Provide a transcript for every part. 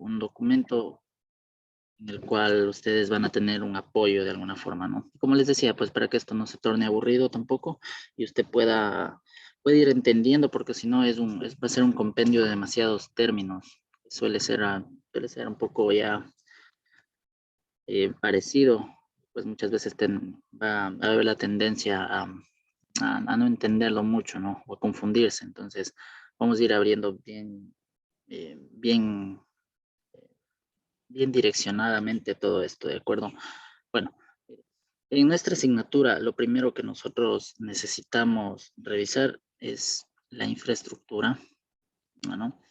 un documento en el cual ustedes van a tener un apoyo de alguna forma, ¿no? Como les decía, pues para que esto no se torne aburrido tampoco y usted puede ir entendiendo, porque si no va a ser un compendio de demasiados términos. Suele ser un poco ya parecido, pues muchas veces va a haber la tendencia a no entenderlo mucho, ¿no? O a confundirse. Entonces, vamos a ir abriendo bien, bien direccionadamente todo esto, ¿de acuerdo? Bueno, en nuestra asignatura, lo primero que nosotros necesitamos revisar es la infraestructura, ¿no?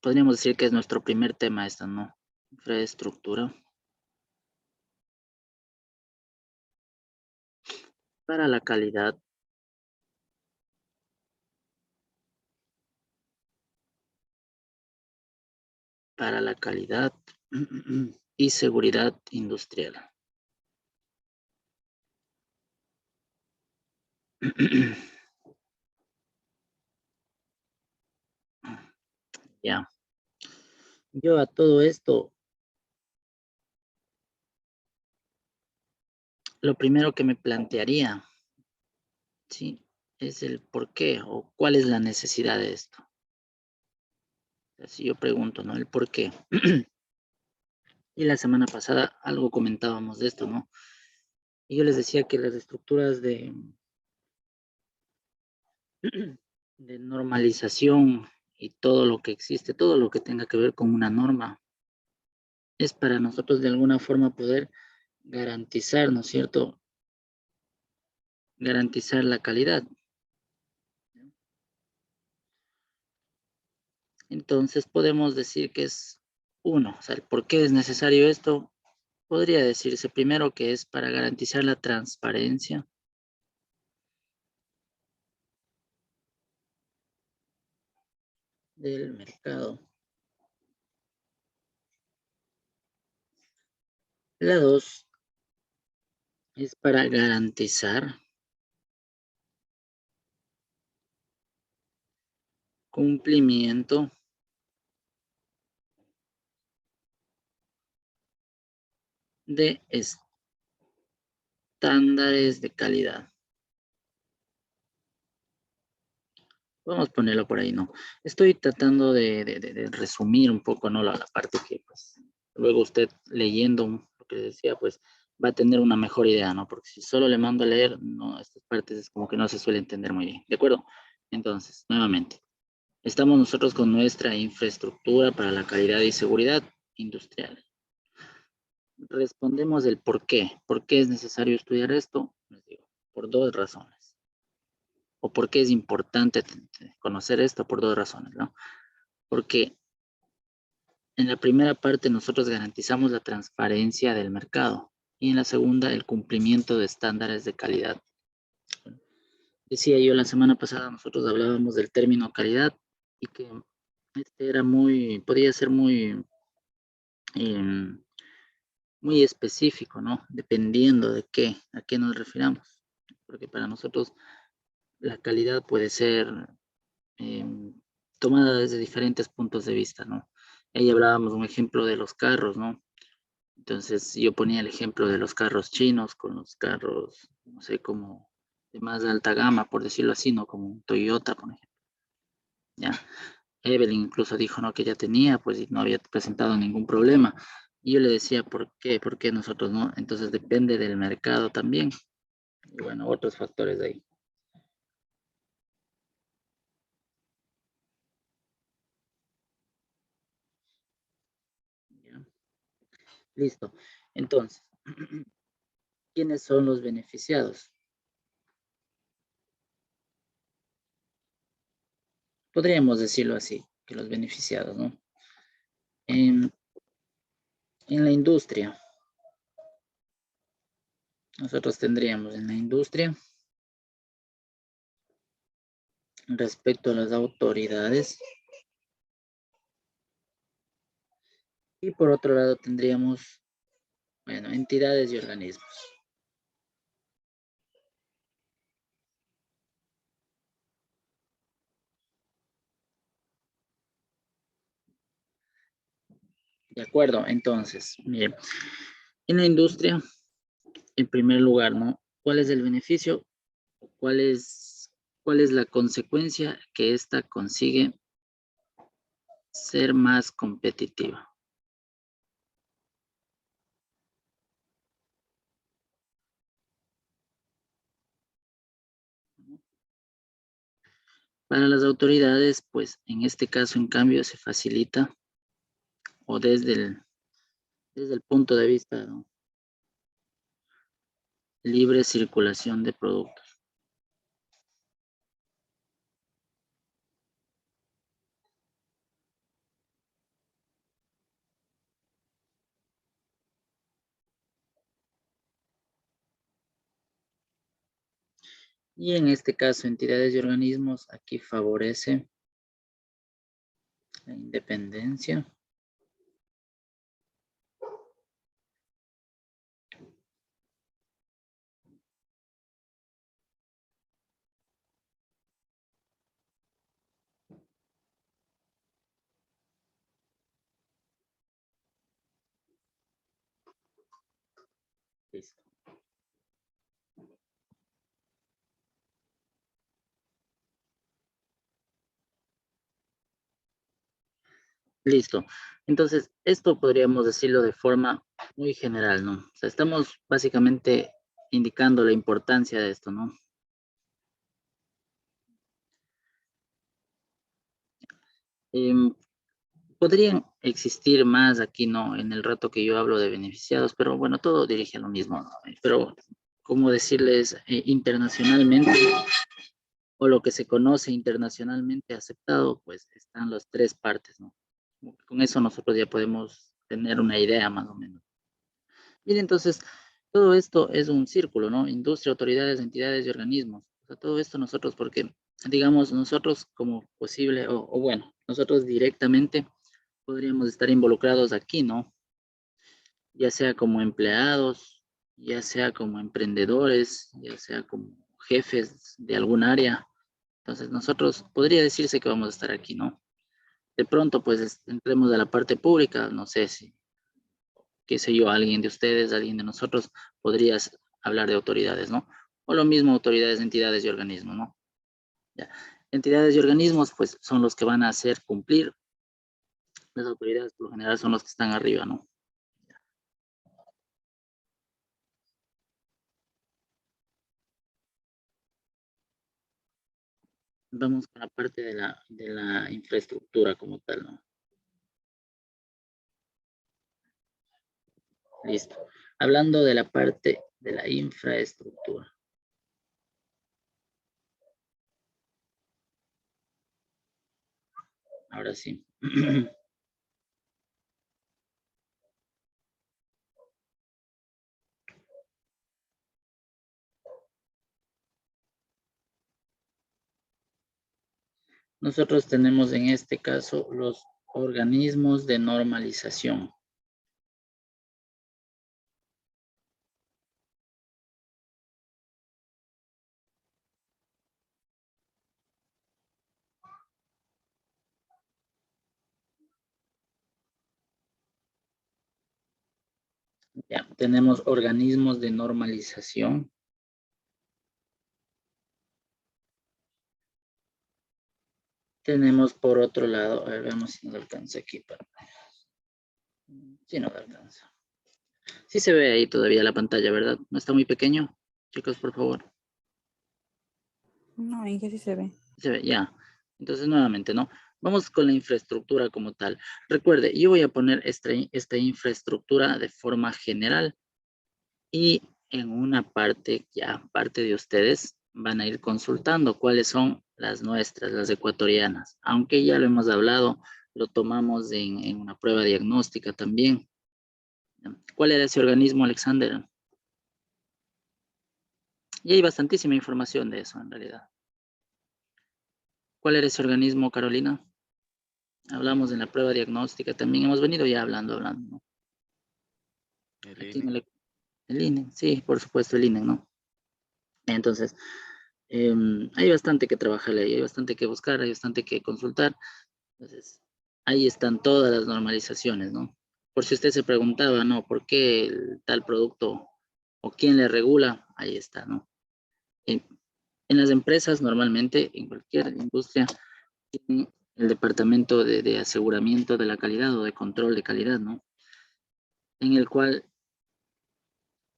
Podríamos decir que es nuestro primer tema esta, ¿no? Infraestructura. Para la calidad. Para la calidad y seguridad industrial. Ya. Yo a todo esto, lo primero que me plantearía, ¿sí? Es el por qué o cuál es la necesidad de esto. Así yo pregunto, ¿no? El por qué. Y la semana pasada algo comentábamos de esto, ¿no? Y yo les decía que las estructuras de normalización y todo lo que existe, todo lo que tenga que ver con una norma, es para nosotros de alguna forma poder garantizar, ¿no es cierto? Garantizar la calidad. Entonces podemos decir que es uno, o sea, el por qué es necesario esto, podría decirse primero que es para garantizar la transparencia del mercado. La dos es para garantizar cumplimiento de estándares de calidad. Vamos a ponerlo por ahí, ¿no? Estoy tratando de resumir un poco, ¿no? La parte que, pues, luego usted leyendo lo que decía, pues, va a tener una mejor idea, ¿no? Porque si solo le mando a leer, no, estas partes es como que no se suele entender muy bien, ¿de acuerdo? Entonces, nuevamente, estamos nosotros con nuestra infraestructura para la calidad y seguridad industrial. Respondemos el por qué. ¿Por qué es necesario estudiar esto? Les digo, por dos razones. ¿O por qué es importante conocer esto? Por dos razones, ¿no? Porque en la primera parte nosotros garantizamos la transparencia del mercado y en la segunda el cumplimiento de estándares de calidad. Decía yo la semana pasada, nosotros hablábamos del término calidad y que este era podía ser em, muy específico, ¿no? Dependiendo de a qué nos refiramos. Porque para nosotros la calidad puede ser em, tomada desde diferentes puntos de vista, ¿no? Ahí hablábamos un ejemplo de los carros, ¿no? Entonces yo ponía el ejemplo de los carros chinos con los carros, no sé, como de más alta gama, por decirlo así, ¿no? Como un Toyota, por ejemplo. Ya. Evelyn incluso dijo, ¿no? Que ya tenía, pues, y no había presentado ningún problema. Y yo le decía, ¿por qué? ¿Por qué nosotros no? Entonces depende del mercado también. Y bueno, otros factores de ahí. ¿Ya? Listo. Entonces, ¿quiénes son los beneficiados? Podríamos decirlo así, que los beneficiados, ¿no? En, en la industria, nosotros tendríamos en la industria, respecto a las autoridades, y por otro lado tendríamos, bueno, entidades y organismos. De acuerdo, entonces, miren, en la industria, en primer lugar, ¿no? ¿Cuál es el beneficio? ¿Cuál es la consecuencia que ésta consigue ser más competitiva? Para las autoridades, pues en este caso, en cambio, se facilita o desde el punto de vista, ¿no? Libre circulación de productos. Y en este caso, entidades y organismos, aquí favorece la independencia. Listo. Listo. Entonces, esto podríamos decirlo de forma muy general, ¿no? O sea, estamos básicamente indicando la importancia de esto, ¿no? Em, Podrían existir más aquí, ¿no? En el rato que yo hablo de beneficiados, pero bueno, todo dirige a lo mismo, ¿no? Pero, ¿cómo decirles internacionalmente o lo que se conoce internacionalmente aceptado? Pues están las tres partes, ¿no? Con eso nosotros ya podemos tener una idea más o menos. Bien, entonces, todo esto es un círculo, ¿no? Industria, autoridades, entidades y organismos. O sea, todo esto nosotros, porque, digamos, nosotros como posible, o bueno, nosotros directamente podríamos estar involucrados aquí, ¿no? Ya sea como empleados, ya sea como emprendedores, ya sea como jefes de algún área. Entonces, nosotros podría decirse que vamos a estar aquí, ¿no? De pronto, pues, entremos a la parte pública, no sé si qué sé yo, alguien de ustedes, alguien de nosotros, podrías hablar de autoridades, ¿no? O lo mismo autoridades, entidades y organismos, ¿no? Ya. Entidades y organismos, pues son los que van a hacer cumplir. Las autoridades, por lo general, son los que están arriba, ¿no? Vamos con la parte de la infraestructura como tal, ¿no? Listo. Hablando de la parte de la infraestructura. Ahora sí. Nosotros tenemos en este caso los organismos de normalización. Ya, tenemos organismos de normalización. Tenemos por otro lado, a ver, veamos si nos alcanza aquí. Sí, nos alcanza. Sí se ve ahí todavía la pantalla, ¿verdad? No está muy pequeño. Chicos, por favor. No, ahí que sí se ve. Se ve, ya. Entonces, nuevamente, ¿no? Vamos con la infraestructura como tal. Recuerde, yo voy a poner esta infraestructura de forma general y en una parte, ya parte de ustedes, van a ir consultando cuáles son las nuestras, las ecuatorianas. Aunque ya lo hemos hablado, lo tomamos en una prueba diagnóstica también. ¿Cuál era ese organismo, Alexander? Y hay bastantísima información de eso, en realidad. ¿Cuál era ese organismo, Carolina? Hablamos en la prueba diagnóstica, también hemos venido ya hablando, ¿no? El Aquí INE. en el INE, sí, por supuesto, el INE, ¿no? Entonces, hay bastante que trabajar ahí, hay bastante que buscar, hay bastante que consultar. Entonces, ahí están todas las normalizaciones, ¿no? por si usted se preguntaba, ¿no? ¿Por qué tal producto o quién le regula? Ahí está, ¿no? En, en las empresas, normalmente, en cualquier industria, tienen el departamento de aseguramiento de la calidad o de control de calidad, ¿no? En el cual,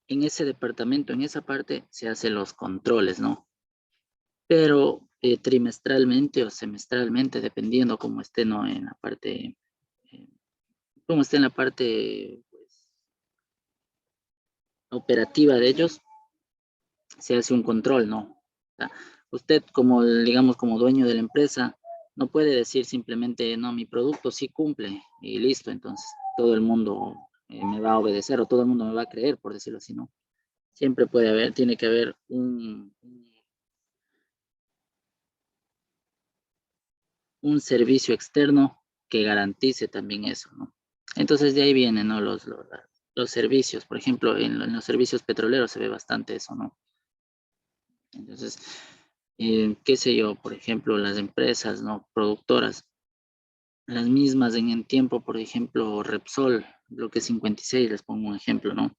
en ese departamento, en esa parte, se hacen los controles, ¿no? Pero trimestralmente o semestralmente, dependiendo cómo esté, ¿no? En la parte, eh, cómo esté en la parte, pues, operativa de ellos, se hace un control, ¿no? O sea, usted como, digamos, como dueño de la empresa, no puede decir simplemente, no, mi producto sí cumple y listo, entonces todo el mundo me va a obedecer o todo el mundo me va a creer, por decirlo así, ¿no? Siempre puede haber, tiene que haber un servicio externo que garantice también eso, ¿no? Entonces de ahí vienen, ¿no? Los servicios, por ejemplo, en los servicios petroleros se ve bastante eso, ¿no? Entonces, qué sé yo, por ejemplo, las empresas, ¿no? Productoras, las mismas en el tiempo, por ejemplo, Repsol, bloque 56, les pongo un ejemplo, ¿no?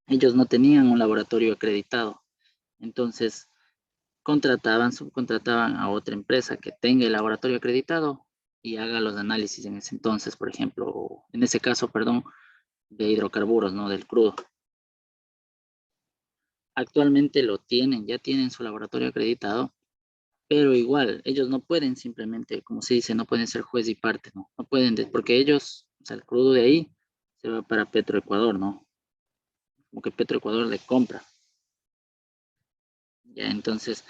Ellos no tenían un laboratorio acreditado, entonces subcontrataban a otra empresa que tenga el laboratorio acreditado y haga los análisis en ese entonces, por ejemplo, en ese caso, perdón, de hidrocarburos, ¿no? Del crudo. Actualmente lo tienen, ya tienen su laboratorio acreditado, pero igual, ellos no pueden simplemente, como se dice, no pueden ser juez y parte, ¿no? No pueden, porque ellos, o sea, el crudo de ahí se va para Petroecuador, ¿no? Como que Petroecuador le compra. Ya, entonces,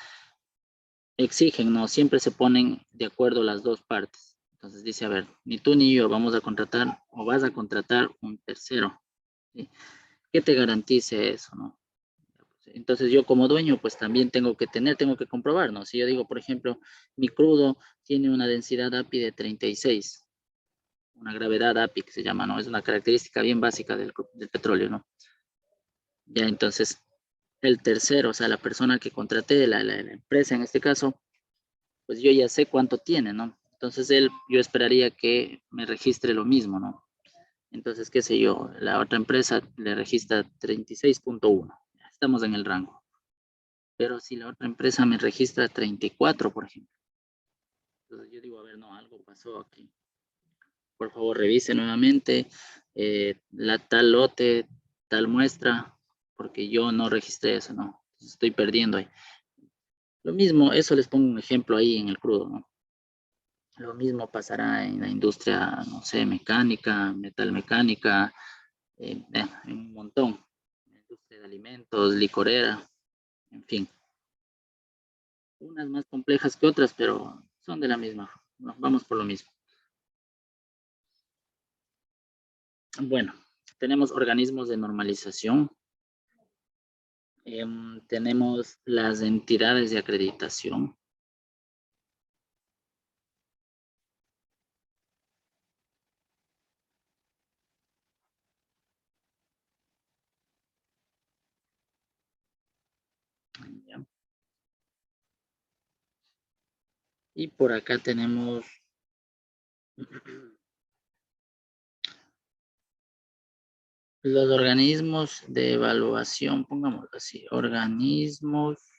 exigen, ¿no? Siempre se ponen de acuerdo las dos partes. Entonces dice, a ver, ni tú ni yo vamos a contratar o vas a contratar un tercero, ¿sí? Que te garantice eso, ¿no? Entonces yo como dueño, pues también tengo que comprobar, ¿no? Si yo digo, por ejemplo, mi crudo tiene una densidad API de 36, una gravedad API que se llama, ¿no? Es una característica bien básica del petróleo, ¿no? Ya entonces, el tercero, o sea, la persona que contraté, la empresa en este caso, pues yo ya sé cuánto tiene, ¿no? Entonces yo esperaría que me registre lo mismo, ¿no? Entonces, qué sé yo, la otra empresa le registra 36.1, estamos en el rango. Pero si la otra empresa me registra 34, por ejemplo, entonces yo digo, a ver, no, algo pasó aquí. Por favor, revise nuevamente la tal lote, tal muestra, porque yo no registré eso, ¿no? Estoy perdiendo ahí. Lo mismo, eso les pongo un ejemplo ahí en el crudo, ¿no? Lo mismo pasará en la industria, no sé, mecánica, metalmecánica, en un montón. Industria de alimentos, licorera, en fin. Unas más complejas que otras, pero son de la misma. No, vamos por lo mismo. Bueno, tenemos organismos de normalización. Tenemos las entidades de acreditación. ¿Ya? Y por acá tenemos los organismos de evaluación, pongámoslo así, organismos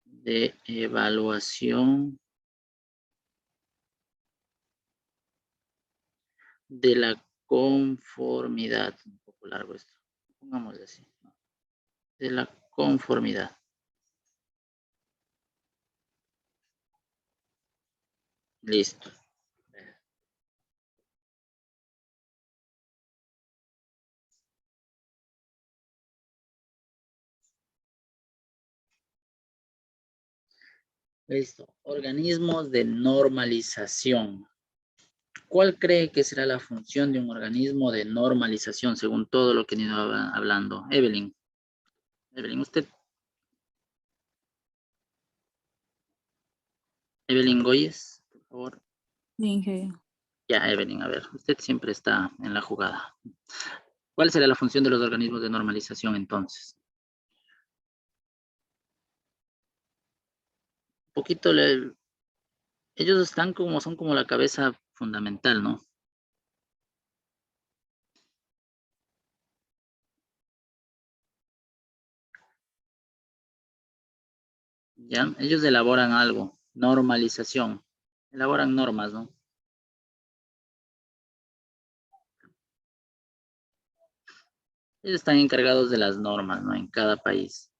de evaluación de la conformidad. Un poco largo esto, pongámoslo así, ¿no? De la conformidad. Listo. Listo. Organismos de normalización. ¿Cuál cree que será la función de un organismo de normalización según todo lo que he ido hablando? Evelyn. Evelyn, usted. Evelyn Goyes, por favor. Inge. Ya, Evelyn, a ver, usted siempre está en la jugada. ¿Cuál será la función de los organismos de normalización entonces? Un poquito, ellos están como, son como la cabeza fundamental, ¿no? ¿Ya? Ellos elaboran algo, normalización, elaboran normas, ¿no? Ellos están encargados de las normas, ¿no? En cada país.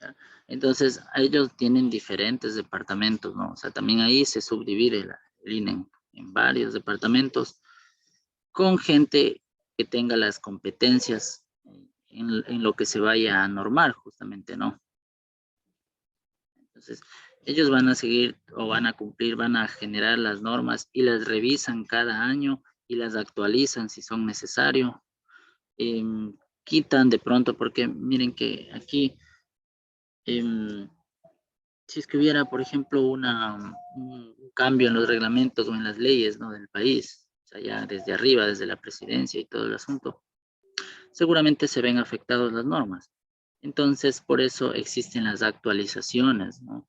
¿Ya? Entonces, ellos tienen diferentes departamentos, ¿no? O sea, también ahí se subdivide el INE en varios departamentos con gente que tenga las competencias en lo que se vaya a normar, justamente, ¿no? Entonces, ellos van a seguir o van a cumplir, van a generar las normas y las revisan cada año y las actualizan si son necesarios. Quitan de pronto, porque miren que aquí, si es que hubiera, por ejemplo, un cambio en los reglamentos o en las leyes, ¿no? Del país, o sea, ya desde arriba, desde la presidencia y todo el asunto, seguramente se ven afectadas las normas. Entonces, por eso existen las actualizaciones, ¿no?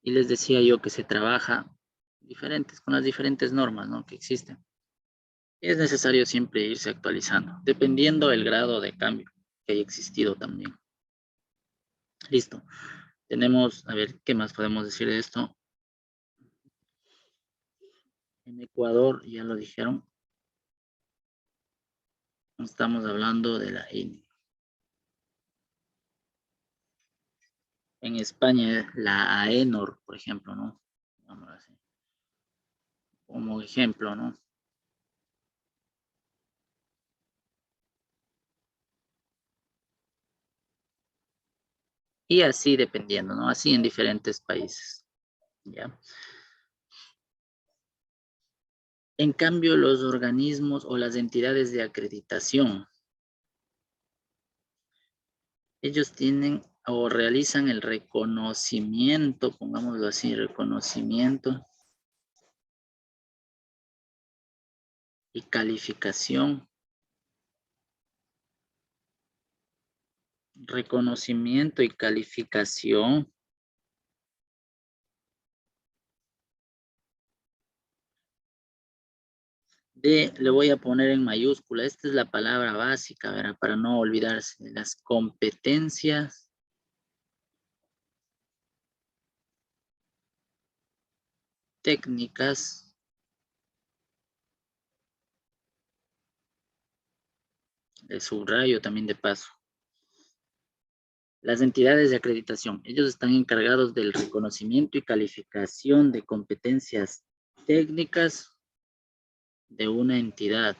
Y les decía yo que se trabaja con las diferentes normas, ¿no? Que existen. Y es necesario siempre irse actualizando, dependiendo del grado de cambio que haya existido también. Listo. Tenemos, a ver, ¿qué más podemos decir de esto? En Ecuador, ya lo dijeron, estamos hablando de la INE. En España, la AENOR, por ejemplo, ¿no? Vamos a decir, como ejemplo, ¿no? Y así dependiendo, ¿no? Así en diferentes países, ¿ya? En cambio, los organismos o las entidades de acreditación, ellos tienen o realizan el reconocimiento, pongámoslo así, reconocimiento y calificación, reconocimiento y calificación le voy a poner en mayúscula, esta es la palabra básica, ¿verdad? Para no olvidarse de las competencias técnicas, de subrayo también de paso. Las entidades de acreditación, ellos están encargados del reconocimiento y calificación de competencias técnicas de una entidad.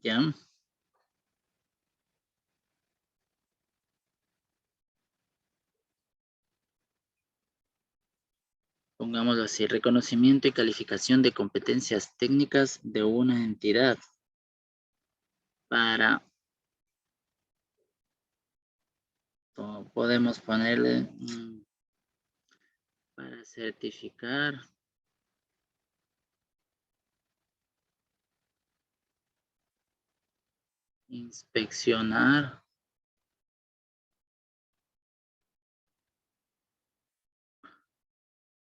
¿Ya? Pongámoslo así, reconocimiento y calificación de competencias técnicas de una entidad para, podemos ponerle, para certificar, inspeccionar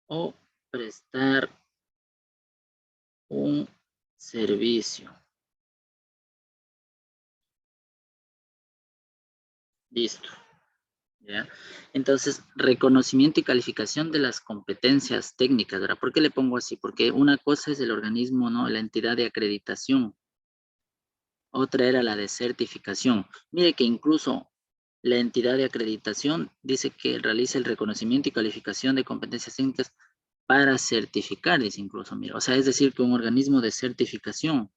o prestar un servicio. Listo. ¿Ya? Entonces, reconocimiento y calificación de las competencias técnicas, ¿verdad? ¿Por qué le pongo así? Porque una cosa es el organismo, ¿no? La entidad de acreditación. Otra era la de certificación. Mire que incluso la entidad de acreditación dice que realiza el reconocimiento y calificación de competencias técnicas para certificar, dice incluso, mira. O sea, es decir, que un organismo de certificación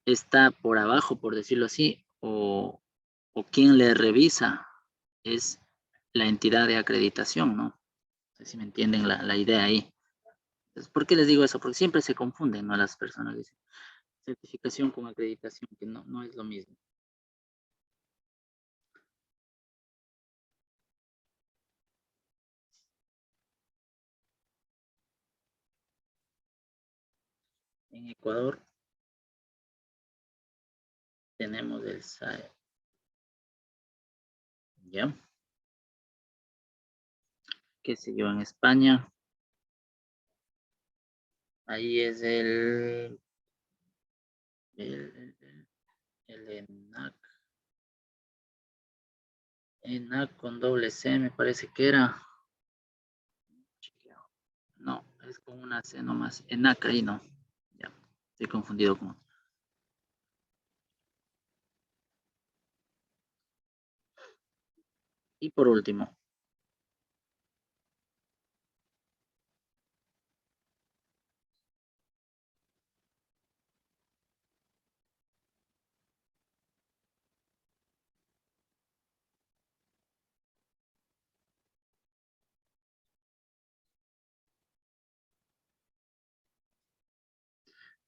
está por abajo, por decirlo así, o quien le revisa es la entidad de acreditación, ¿no? No sé si me entienden la idea ahí. Entonces, ¿por qué les digo eso? Porque siempre se confunden, ¿no? Las personas dicen certificación con acreditación, que no es lo mismo. En Ecuador tenemos el SAE. ¿Ya? Qué sé yo, en España. Ahí es el ENAC. ENAC con doble C, me parece que era. No, es con una C nomás. ENAC ahí no. Ya, estoy confundido con. Y por último.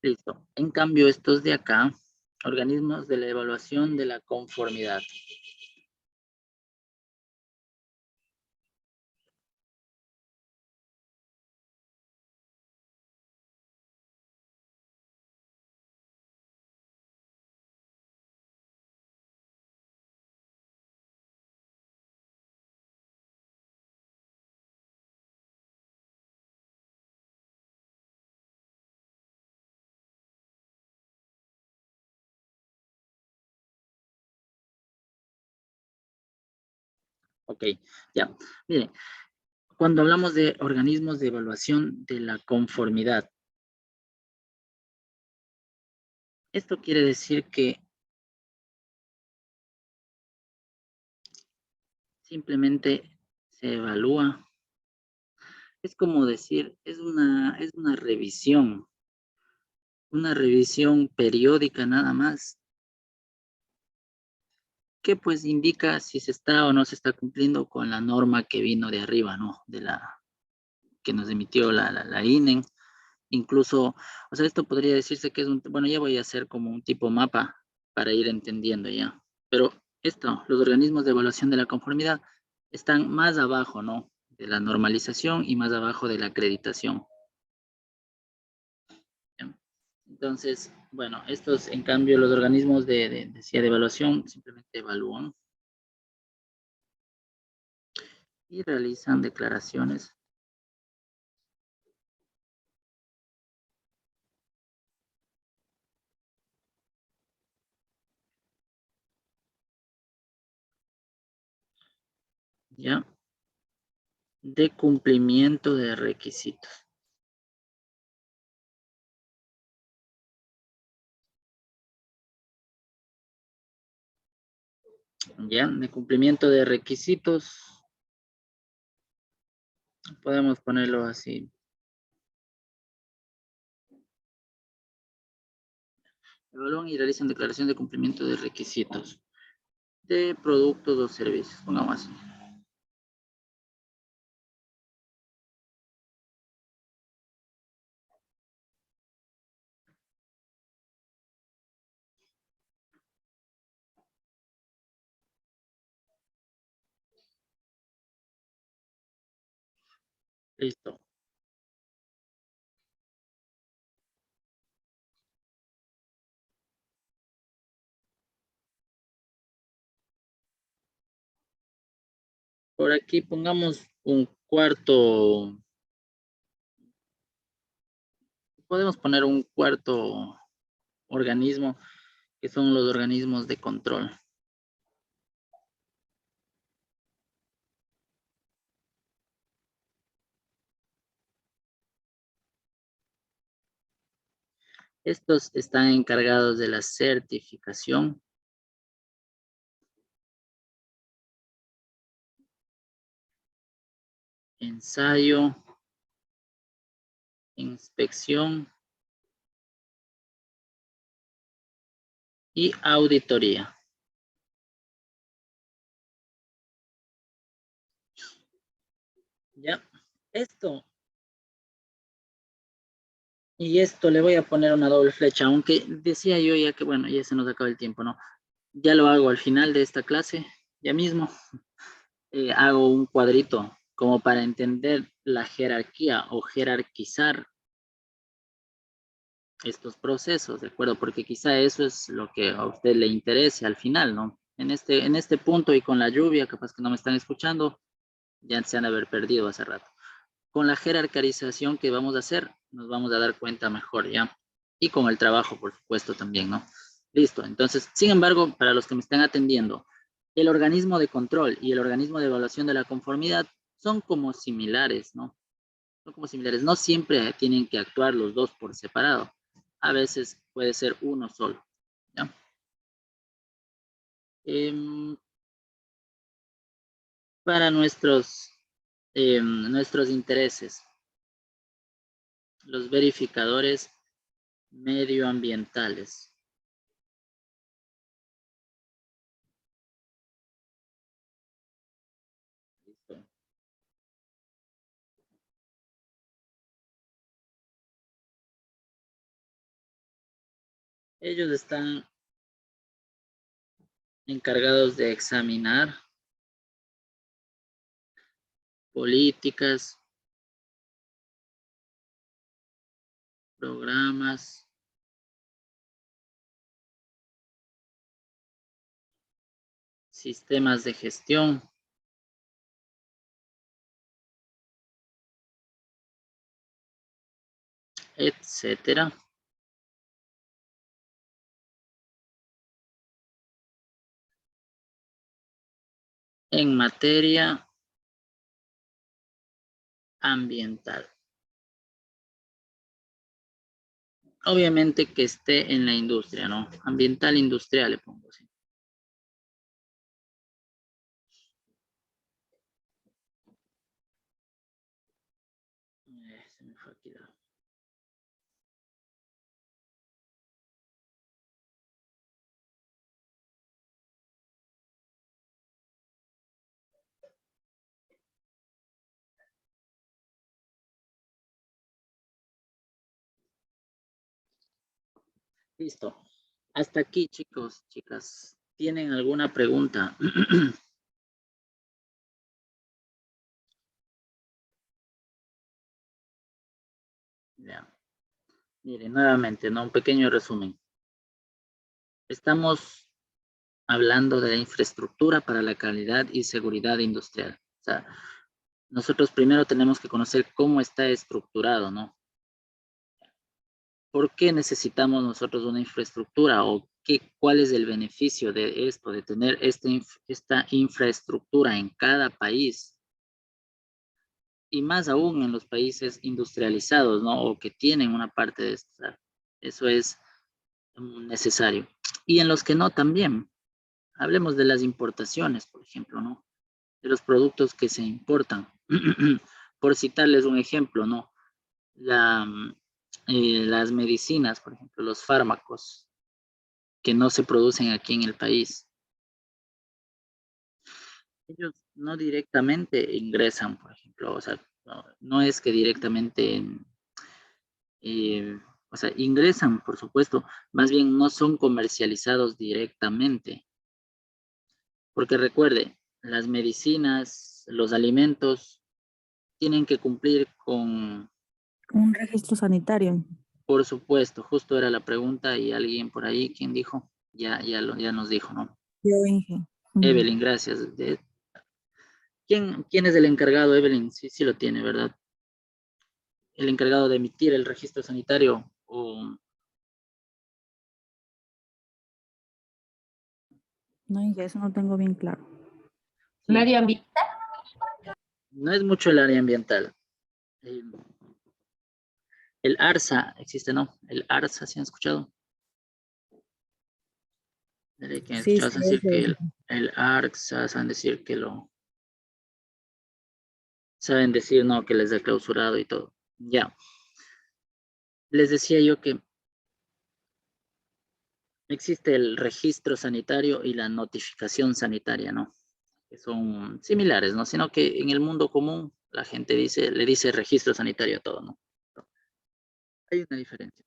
Listo. En cambio, estos de acá, organismos de la evaluación de la conformidad. Ok, ya. Miren, cuando hablamos de organismos de evaluación de la conformidad, esto quiere decir que simplemente se evalúa. Es como decir, es una revisión periódica nada más, que pues indica si se está o no se está cumpliendo con la norma que vino de arriba, ¿no? De la que nos emitió la INE. Incluso, o sea, esto podría decirse que es bueno, ya voy a hacer como un tipo mapa para ir entendiendo ya. Pero los organismos de evaluación de la conformidad están más abajo, ¿no? De la normalización y más abajo de la acreditación. ¿Ya? Entonces, bueno, estos, en cambio, los organismos de evaluación simplemente evalúan y realizan declaraciones. ¿Ya? De cumplimiento de requisitos. ¿Ya? De cumplimiento de requisitos. Podemos ponerlo así. Evalúan y realizan declaración de cumplimiento de requisitos de productos o servicios. Pongamos así. Listo. Por aquí pongamos un cuarto. Podemos poner un cuarto organismo, que son los organismos de control. Estos están encargados de la certificación, ensayo, inspección y auditoría. Ya, esto. Y esto le voy a poner una doble flecha, aunque decía yo ya que, bueno, ya se nos acaba el tiempo, ¿no? Ya lo hago al final de esta clase, ya mismo. Hago un cuadrito como para entender la jerarquía o jerarquizar estos procesos, ¿de acuerdo? Porque quizá eso es lo que a usted le interese al final, ¿no? En este punto y con la lluvia, capaz que no me están escuchando, ya se han de haber perdido hace rato. Con la jerarquización que vamos a hacer, nos vamos a dar cuenta mejor, ¿ya? Y con el trabajo, por supuesto, también, ¿no? Listo. Entonces, sin embargo, para los que me están atendiendo, el organismo de control y el organismo de evaluación de la conformidad son como similares, ¿no? Son como similares. No siempre tienen que actuar los dos por separado. A veces puede ser uno solo, ¿ya? Para nuestros intereses, los verificadores medioambientales. Listo. Ellos están encargados de examinar políticas, programas, sistemas de gestión, etcétera, en materia ambiental. Obviamente que esté en la industria, ¿no? Ambiental industrial, le pongo así. Se me fue aquí. Listo. Hasta aquí, chicos, chicas. ¿Tienen alguna pregunta? Ya. Miren, nuevamente, ¿no? Un pequeño resumen. Estamos hablando de la infraestructura para la calidad y seguridad industrial. O sea, nosotros primero tenemos que conocer cómo está estructurado, ¿no? ¿Por qué necesitamos nosotros una infraestructura o cuál es el beneficio de esto, de tener esta infraestructura en cada país? Y más aún en los países industrializados, ¿no? O que tienen una parte de esto. O sea, eso es necesario. Y en los que no también. Hablemos de las importaciones, por ejemplo, ¿no? De los productos que se importan. Por citarles un ejemplo, ¿no? Las medicinas, por ejemplo, los fármacos que no se producen aquí en el país. Ellos no directamente ingresan, por ejemplo, o sea, no es que directamente, o sea, ingresan, por supuesto, más bien no son comercializados directamente. Porque recuerde, las medicinas, los alimentos, tienen que cumplir con, Un registro sanitario. por supuesto, justo era la pregunta y alguien por ahí, ¿quién dijo? Ya nos dijo, ¿no? Yo dije. Evelyn, gracias. ¿Quién es el encargado, Evelyn? Sí, sí lo tiene, ¿verdad? El encargado de emitir el registro sanitario. No, dije, eso no tengo bien claro. Sí, Medio ambiente. no es mucho el área ambiental. El ARSA existe, ¿no? El ARSA, ¿sí han escuchado? Que han Sí, escuchado sí, decir que ese. el ARSA, saben decir que saben decir, no, que les ha clausurado y todo. Ya. Les decía yo que existe el registro sanitario y la notificación sanitaria, ¿no? Que son similares, ¿no? Sino que en el mundo común la gente le dice registro sanitario a todo, ¿no? Hay una diferencia.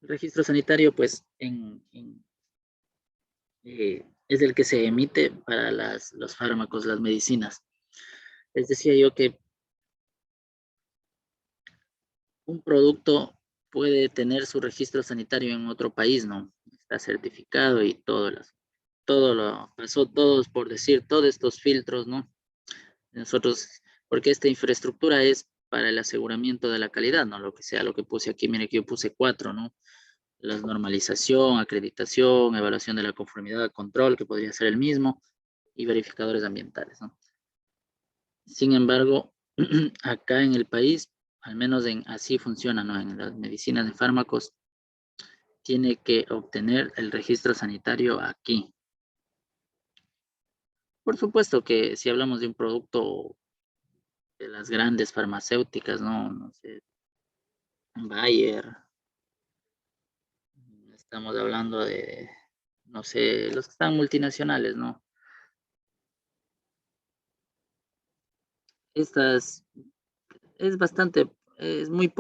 El registro sanitario, pues, es el que se emite para los fármacos, las medicinas. Les decía yo que un producto puede tener su registro sanitario en otro país, ¿no? Está certificado y todo lo pasó, todos por decir, todos estos filtros, ¿no? Nosotros, porque esta infraestructura es para el aseguramiento de la calidad, ¿no? Lo que sea, lo que puse aquí, mire que yo puse 4, ¿no? La normalización, acreditación, evaluación de la conformidad, control, que podría ser el mismo, y verificadores ambientales, ¿no? Sin embargo, acá en el país, al menos así funciona, ¿no? En las medicinas de fármacos, tiene que obtener el registro sanitario aquí. Por supuesto que si hablamos de un producto de las grandes farmacéuticas, ¿no? No sé, Bayer, estamos hablando de, no sé, los que están multinacionales, ¿no? Estas es bastante, es muy